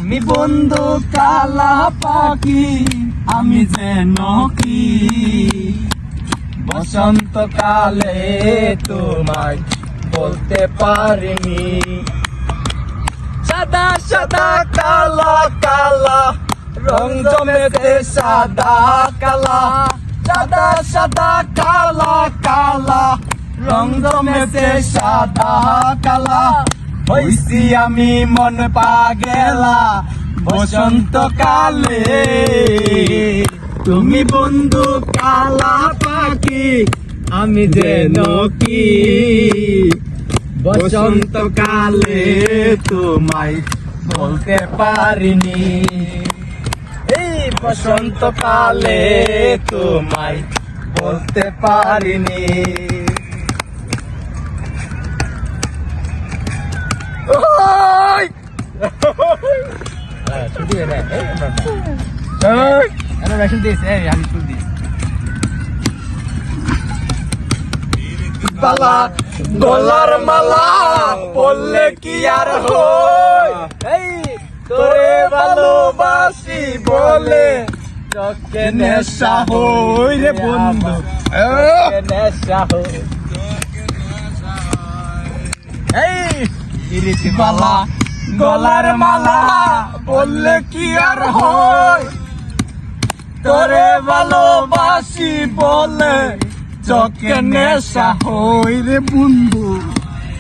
তুমি বন্ধু কালা পাখি, আমি যেন কি বসন্তকালে তোমায় বলতে পারিনি। সাদা সাদা কালা কালা রং জমেছে সাদা কালা, সাদা সাদা কালা কালা রং জমেছে সাদা কালা। হইছি আমি মন পাগেলা বসন্তকালে, তুমি বন্ধু কালা পাখি, আমি যেন কি বসন্তকালে তোমায় বলতে পারিনি। এই বসন্তকালে তোমায় বলতে পারিনি। বালা গলার মালা বললে কি আর হয়, তোরে ভালোবাসি বলে চোখে নেশা হই রে বন্ধু, নেশা হই। বালা গলার মালা বললে কি আর হয়, তোরে ভালোবাসি বলে চোখে নেশা হই রে বন্ধু,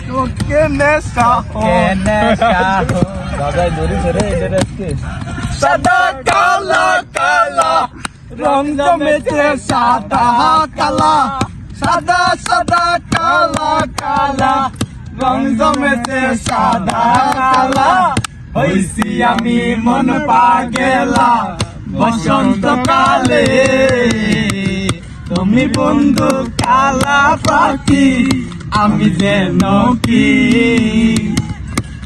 চোখে নেশা হই। সাদা কালা কালা রং জমেছে সাদা কালা, সাদা সাদা কালা কালা রং জমেছে সাদা কালা। হইছি আমি মন পাগেলা বসন্তকালে, তুমি বন্ধু কালা পাখি, আমি যেন কি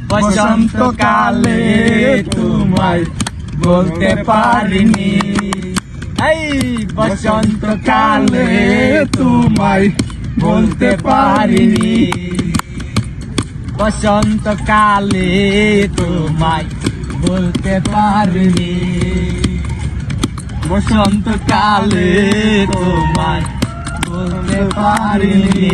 বসন্তকালে তোমায় বলতে পারিনি। এই বসন্তকালে তোমায় বলতে পারিনি, বসন্তকালে তোমায় বলতে পারিনি, বসন্তকালে তোমায় বলতে পারিনি।